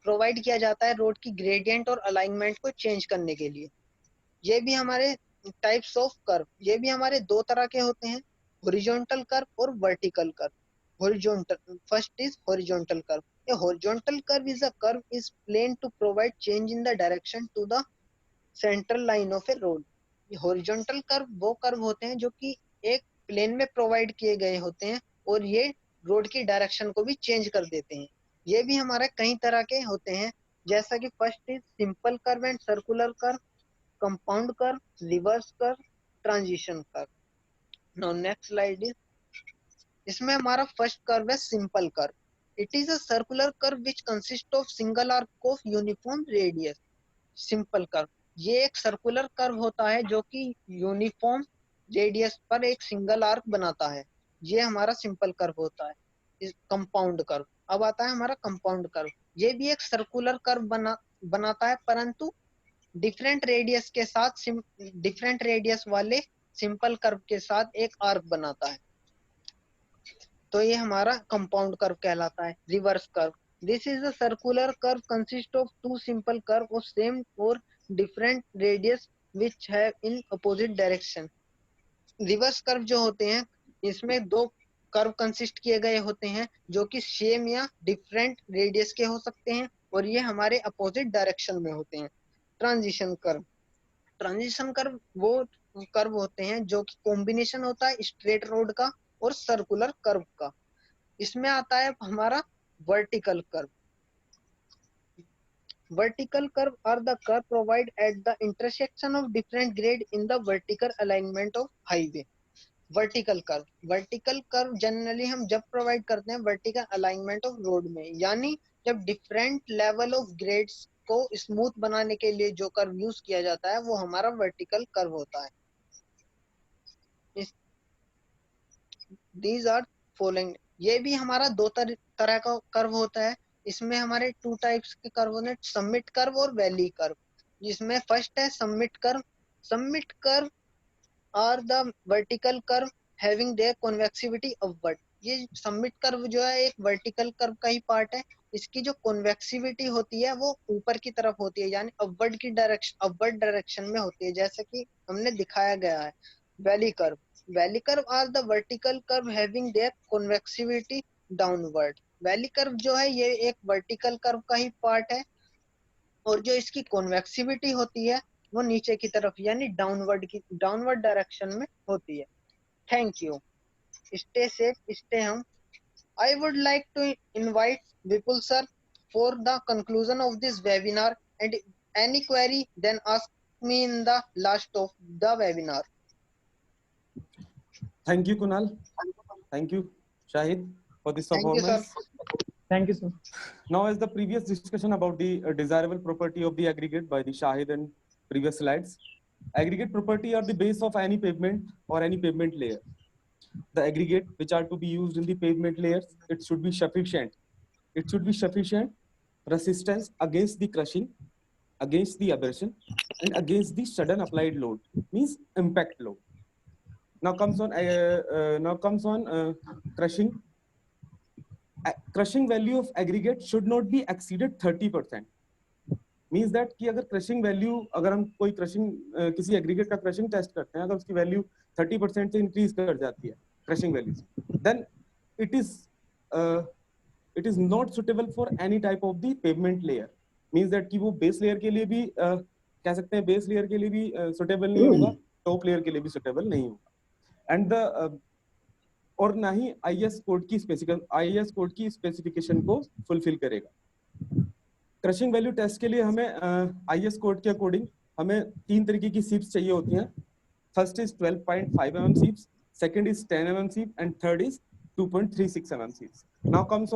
प्रोवाइड किया जाता है रोड की ग्रेडियंट और अलाइनमेंट को चेंज करने के लिए। ये भी हमारे टाइप्स ऑफ कर्व, ये भी हमारे दो तरह के होते हैं, हॉरिजॉन्टल कर्व और vertical curve. Horizontal, first is horizontal curve. A horizontal curve is a curve is plane to provide change in the direction to the central line of a road. Horizontal curve वो curve होते हैं जो कि एक plane में provide किए गए होते हैं और ये रोड की डायरेक्शन को भी चेंज कर देते हैं। ये भी हमारे कई तरह के होते हैं, जैसा कि first is simple curve and circular curve, compound curve, reverse curve, transition curve. Now next slide is, इसमें हमारा फर्स्ट कर्व है simple curve. It is a circular curve which consist of single arc of uniform radius. Simple curve ये एक circular curve होता है जो कि uniform radius पर एक सिंगल आर्क बनाता है। ये हमारा सिंपल कर्व होता है, कंपाउंड कर्व। अब आता है हमारा कंपाउंड कर्व। ये भी एक सर्कुलर कर्व बनाता है, परंतु डिफरेंट रेडियस के साथ, डिफरेंट रेडियस वाले सिंपल कर्व के साथ एक आर्क बनाता है। तो ये हमारा कंपाउंड कर्व कहलाता है। Reverse curve, this is a circular curve consist of two simple curve of same और different radius which have in opposite direction. Reverse curve जो होते हैं, इसमें दो कर्व कंसिस्ट किए गए होते हैं जो कि सेम या डिफरेंट रेडियस के हो सकते हैं, और ये हमारे अपोजिट डायरेक्शन में होते हैं। ट्रांजिशन कर्व, ट्रांजिशन कर्व वो कर्व होते हैं जो कि कॉम्बिनेशन होता है स्ट्रेट रोड का और सर्कुलर कर्व का। इसमें आता है हमारा vertical curve. Vertical curve are the curve provided at the intersection of different grade in the vertical alignment of highway. Vertical curve, vertical curve generally हम जब प्रोवाइड करते हैं वर्टिकल अलाइनमेंट ऑफ रोड में, यानी जब डिफरेंट लेवल ऑफ ग्रेड्स को smooth बनाने के लिए जो कर्व यूज किया जाता है वो हमारा वर्टिकल कर्व होता है। दीज आर फॉलोइंग, ये भी हमारा दो तरह का कर्व होता है। इसमें हमारे टू टाइप्स के कर्व होते हैं, समिट कर्व और वैली कर्व। जिसमें फर्स्ट है summit curve. Summit curve are the vertical curve having their convexity upward. ये समिट कर्व जो है एक वर्टिकल कर्व का ही पार्ट है। इसकी जो कॉन्वेक्सिविटी होती है वो ऊपर की तरफ होती है, यानी अपवर्ड की डायरेक्शन, अपवर्ड डायरेक्शन में होती है, जैसे कि हमने दिखाया गया है। Valley curve, valley curve are the vertical curve having their convexity downward. Valley curve जो है ये एक वर्टिकल कर्व का ही पार्ट है, और जो इसकी कॉन्वेक्सिविटी होती है वो नीचे की तरफ यानी डाउनवर्ड डायरेक्शन में होती है। Thank you, stay safe, stay हम। I would like to invite Vipul sir for the conclusion of this webinar, and any query then ask me in the last of the webinar. Thank you, Kunal. Thank you, Shahid, for this Thank you, sir. performance. Thank you, sir. Now, as the previous discussion about the desirable property of the aggregate by the Shahid and previous slides, aggregate property are the base of any pavement or any pavement layer. The aggregate which are to be used in the pavement layers, it should be sufficient. It should be sufficient resistance against the crushing, against the abrasion, and against the sudden applied load, means impact load. Now comes on crushing. Crushing value of aggregate should not be exceeded 30%. Means that कि अगर crushing value, अगर हम कोई crushing किसी aggregate का crushing test करते हैं, अगर उसकी वैल्यू 30% से इंक्रीज कर जाती है crushing value, then it is not suitable for any type of the pavement layer. Means that कि वो बेस लेयर के लिए भी कह सकते हैं, बेस लेयर के लिए भी सुटेबल नहीं होगा, टॉप लेयर के लिए भी सुटेबल नहीं होगा, एंड द और ना ही आईएस कोड की स्पेसिफिकेशन को फुलफिल करेगा। क्रशिंग वैल्यू टेस्ट के लिए हमें आईएस कोड के अकॉर्डिंग हमें 3 तरीके की सीप्स चाहिए होती हैं। First is 12.5 mm सीप्स, second is 10 mm सीप, and third is 2.36 mm सीप्स। Now comes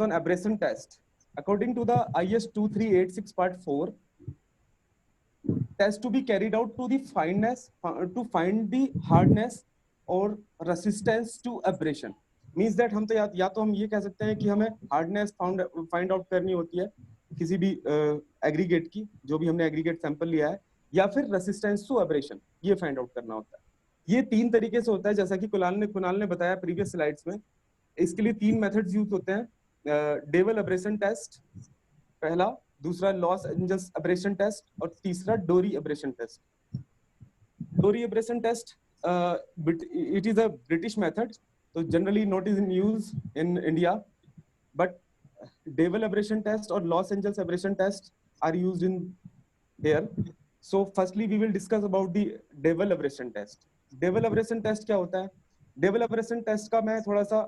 on abrasion test. According to the IS 2386 part 4, test to be carried out to the fineness to find the hardness or resistance to abrasion. Means that हम तो या तो हम ये कह सकते हैं कि हमें हार्डनेस फाइंड आउट करनी होती है किसी भी एग्रीगेट की, जो भी हमने एग्रीगेट सैंपल लिया है, या फिर रेसिस्टेंस टू एब्रेशन ये फाइंड आउट करना होता है। ये 3 तरीके से होता है, जैसा कि कुणाल ने बताया प्रीवियस स्लाइड्स में। इसके लिए 3 मेथड्स यूज होते हैं, डेवल एब्रेशन टेस्ट पहला, दूसरा लॉस एंजल्स एब्रेशन टेस्ट, और तीसरा Dorry abrasion test. Dorry abrasion test it is a British method, so generally not is in use in India, but Devel abrasion test or Los Angeles abrasion test are used in here. So firstly we will discuss about the Devel abrasion test. Devel abrasion test क्या होता है? Devel abrasion test का मैं थोड़ा सा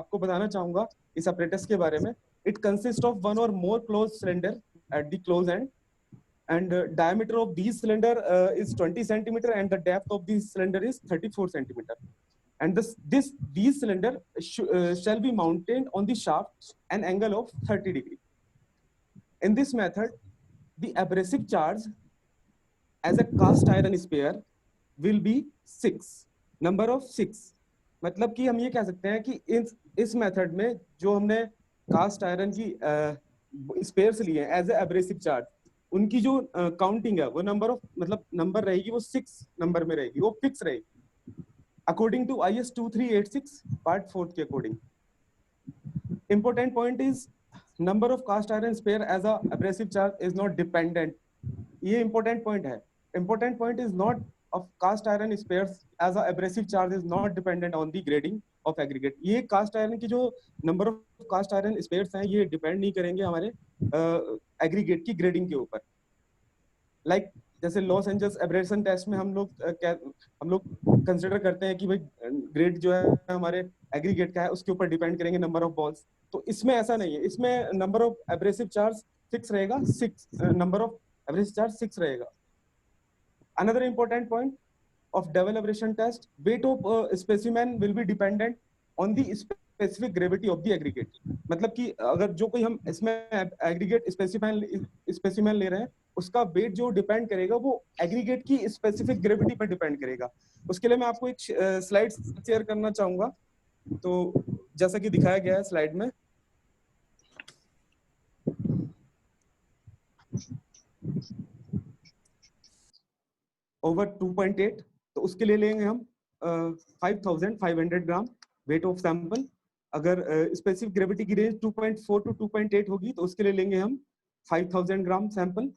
आपको बताना चाहूंगा इस apparatus के बारे में। It consists of one or more closed cylinder at the close end, and diameter of these cylinder is 20 centimeter, and the depth of this cylinder is 34 centimeter. And these cylinder shall be mounted on the shaft an angle of 30 degree. In this method, the abrasive charge as a cast iron sphere will be 6, number of 6. मतलब कि हम ये कह सकते हैं कि इस method में जो हमने कास्ट आयरन की स्पेयर्स लिए हैं एज ए एब्रेसिव चार्ज, उनकी जो काउंटिंग है वो नंबर ऑफ मतलब नंबर रहेगी वो 6 नंबर में रहेगी, वो फिक्स रहेगी अकॉर्डिंग टू IS 2386 पार्ट 4 के according. Important point is number of cast iron spare as a abrasive charge is not dependent. ये important point है. Important point is not of cast iron spares as a abrasive charge is not dependent on the grading of aggregate. ये cast iron की जो number of cast iron spares हैं ये depend नहीं करेंगे हमारे aggregate की grading के ऊपर. Like जैसे लॉस एंजल्स एब्रेशन टेस्ट में हम लोग कंसिडर करते हैं कि भाई ग्रेड जो है हमारे एग्रीगेट का है उसके ऊपर डिपेंड करेंगे नंबर ऑफ बॉल्स, तो इसमें ऐसा नहीं है, इसमें number of abrasive charge fix रहेगा, 6 नंबर ऑफ एब्रेसिव चार्ज 6 रहेगा। Another important point of double abrasion test, weight of specimen will be dependent on the specific gravity of the aggregate. मतलब कि अगर जो कोई हम इसमें एग्रीगेट स्पेसिमेन ले रहे हैं उसका वेट जो डिपेंड करेगा वो एग्रीगेट की स्पेसिफिक ग्रेविटी पर डिपेंड करेगा। उसके लिए मैं आपको एक स्लाइड शेयर करना चाहूंगा, तो जैसा कि दिखाया गया है स्लाइड में, ओवर 2.8, तो उसके लिए लेंगे हम 5500 ग्राम वेट ऑफ सैंपल। अगर स्पेसिफिक ग्रेविटी की रेंज 2.4 टू 2.8 होगी तो उसके लिए लेंगे हम 5000 ग्राम सैंपल,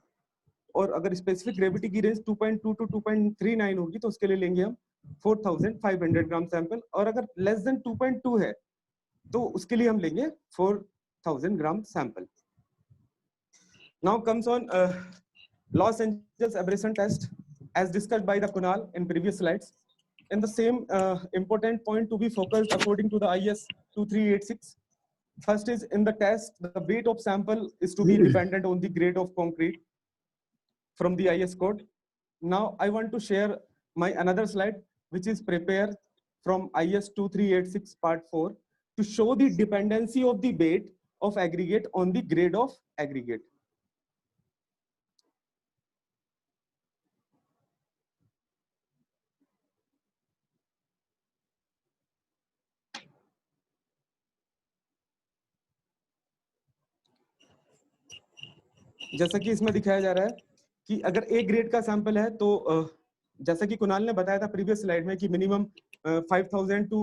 और अगर स्पेसिफिक ग्रेविटी की रेंज 2.2 टू 2.39 होगी तो उसके लिए लेंगे हम 4500 ग्राम सैंपल, और अगर लेस देन 2.2 है तो उसके लिए हम लेंगे 4000 gram sample. Now comes on Los Angeles abrasion test as discussed by the Kunal in previous slides. And the same important point to be focused according to the IS 2386. First is in the test, the weight of sample is to be dependent on the grade of concrete from the IS code. Now I want to share my another slide, which is prepared from IS 2386 part 4 to show the dependency of the weight of aggregate on the grade of aggregate. जैसा कि इसमें दिखाया जा रहा है कि अगर A grade का सैंपल है तो जैसा कि कुणाल ने बताया था प्रीवियस स्लाइड में कि मिनिमम 5000 टू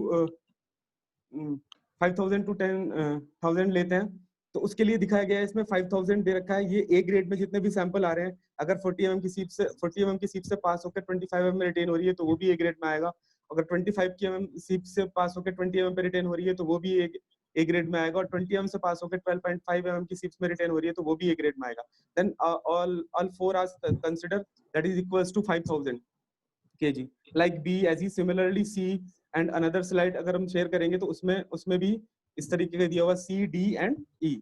10,000 लेते हैं, तो उसके लिए दिखाया गया है इसमें 5000 दे रखा है। ये ए ग्रेड में जितने भी सैंपल आ रहे हैं अगर 40 mm की सीप से पास होकर 25 mm में रिटेन हो रही है तो वो भी ए ग्रेड में आएगा। अगर 25 की mm सीप से पास होकर 20 mm पे रिटेन हो रही है तो वो भी ए ग्रेड में आएगा, और 20 mm से पास होकर 12.5 mm की सीप्स में रिटेन हो रही है तो वो भी ए ग्रेड में आएगा। Then all four are consider that is equals to 5000 kg। Like B as ही similarly C and another slide अगर हम शेयर करेंगे तो उसमें भी इस तरीके का दिया हुआ C D and E.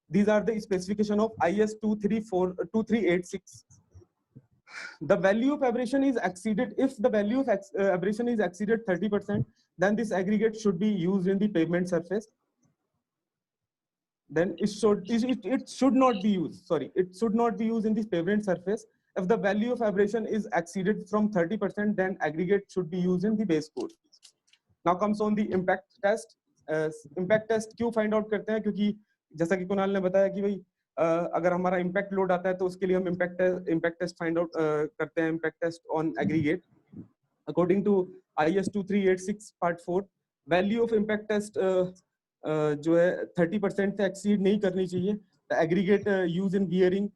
These are the specification of IS 2386. The value of aberration is exceeded. If the value of aberration is exceeded 30%, then this aggregate should be used in the pavement surface. Then it should not be used. Sorry, it should not be used in the pavement surface. If the value of aberration is exceeded from 30%, then aggregate should be used in the base course. Now comes on the impact test. Impact test क्यों find out करते हैं? क्योंकि जैसा कि कुणाल ने बताया कि भाई अगर हमारा इम्पैक्ट लोड आता है तो उसके लिए हम इम्पैक्ट टेस्ट फाइंड आउट करते हैं, impact test on aggregate. According to IS 2386 part 4, value of impact test जो है 30% से एक्सीड नहीं करनी चाहिए। Aggregate use in bearing,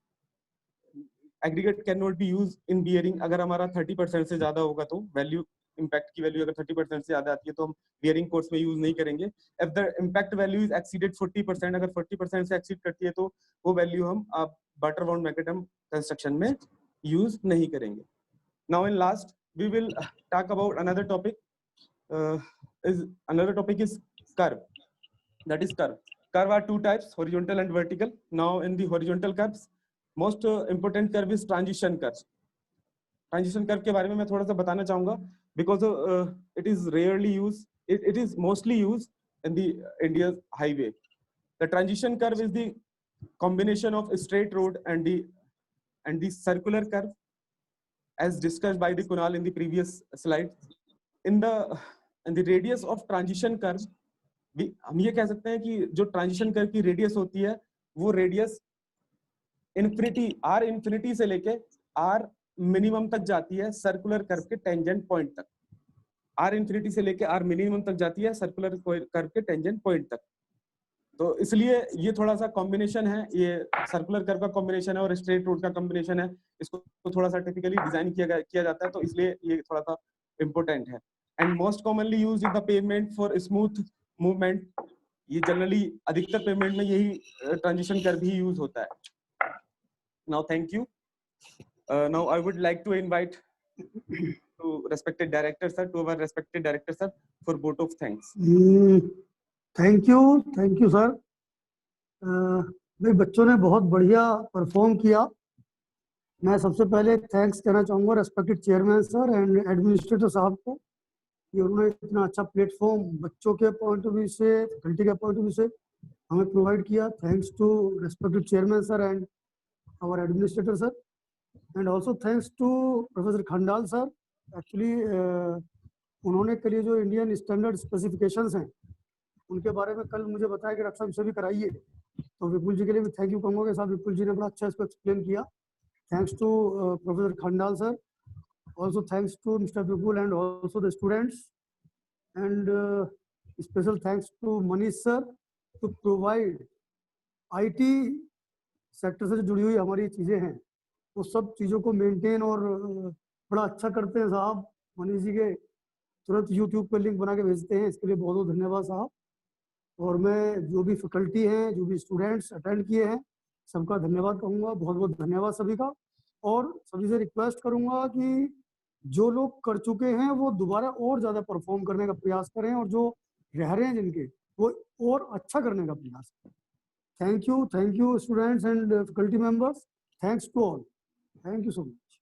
aggregate can not be use in bearing. अगर हमारा 30% से ज्यादा होगा तो वैल्यू इम्पैक्ट की वैल्यू अगर 30% से ज्यादा आती है तो हम बियरिंग कोर्स में यूज नहीं करेंगे। If the impact value is exceeded 40%, अगर 40% से एक्सीड करती है तो वो वैल्यू हम बटर बाउंड मैकेडम कंस्ट्रक्शन में यूज नहीं करेंगे। Now in last we will talk about another topic is curve, that is curve. Curve are two types, horizontal and vertical. Now in the horizontal curves, most important curve is transition curve. Transition curve के बारे में मैं थोड़ा सा बताना चाहूंगा because it is rarely use, it is mostly use in the India highway. The transition curve is the combination of straight road and the circular curve as discussed by the Kunal in the previous slide. In the and the radius of transition curve, हम ये कह सकते हैं कि जो transition curve की radius होती है वो रेडियस इन्फिनिटी, आर इन्फिनिटी से लेके आर मिनिमम तक जाती है सर्कुलर कर्व के टेंजेंट पॉइंट तक। आर इन्फिनिटी से लेके आर मिनिमम तक जाती है सर्कुलर कर्व के टेंजेंट पॉइंट तक। तो इसलिए ये थोड़ा सा कॉम्बिनेशन है, ये सर्कुलर कर्व का कॉम्बिनेशन है और स्ट्रेट रोड का कॉम्बिनेशन है, इसको थोड़ा सा टिपिकली डिजाइन किया जाता है, तो इसलिए ये थोड़ा सा इंपॉर्टेंट है। And most commonly used in the pavement for smooth movement, ये जनरली अधिकतर पेमेंट में यही ट्रांजिशन कर्व भी यूज होता है। Now thank you. Now I would like to invite to respected director sir, to our respected director sir, for vote of thanks. Thank you sir. भाई बच्चों ने बहुत बढ़िया परफॉर्म किया। मैं सबसे पहले थैंक्स कहना चाहूँगा respected chairman sir and administrator साहब को कि उन्होंने इतना अच्छा प्लेटफॉर्म बच्चों के पॉइंट ऑफ व्यू से, फैकल्टी के पॉइंट ऑफ व्यू से हमें प्रोवाइड किया। Thanks to respected chairman sir and our administrator sir, and also thanks to professor Khandal sir. Actually उन्होंने कल ये जो इंडियन स्टैंडर्ड स्पेसिफिकेशंस हैं उनके बारे में कल मुझे बताया कि डॉक्टर साहब इसे भी कराइए, तो विपुल जी के लिए भी थैंक यू कहूँगा कि साहब विपुल जी ने बड़ा अच्छा इसको एक्सप्लेन किया। Thanks to professor Khandal sir, also thanks to Mr. Vipul and also the students, and special thanks to Manish sir to provide IT sector से जुड़ी हुई हमारी चीज़ें हैं वो सब चीज़ों को मेंटेन और बड़ा अच्छा करते हैं साहब। मनीष जी के तुरंत यूट्यूब पर लिंक बना के भेजते हैं, इसके लिए बहुत बहुत धन्यवाद साहब। और मैं जो भी फैकल्टी हैं, जो भी स्टूडेंट्स अटेंड किए हैं, सबका धन्यवाद कहूँगा। बहुत बहुत धन्यवाद सभी का। और सभी से रिक्वेस्ट करूँगा कि जो लोग कर चुके हैं वो दोबारा और ज़्यादा परफॉर्म करने का प्रयास करें, और जो रह रहे हैं जिनके वो और अच्छा करने का प्रयास करें। Thank you students and faculty members, thanks to all, thank you so much.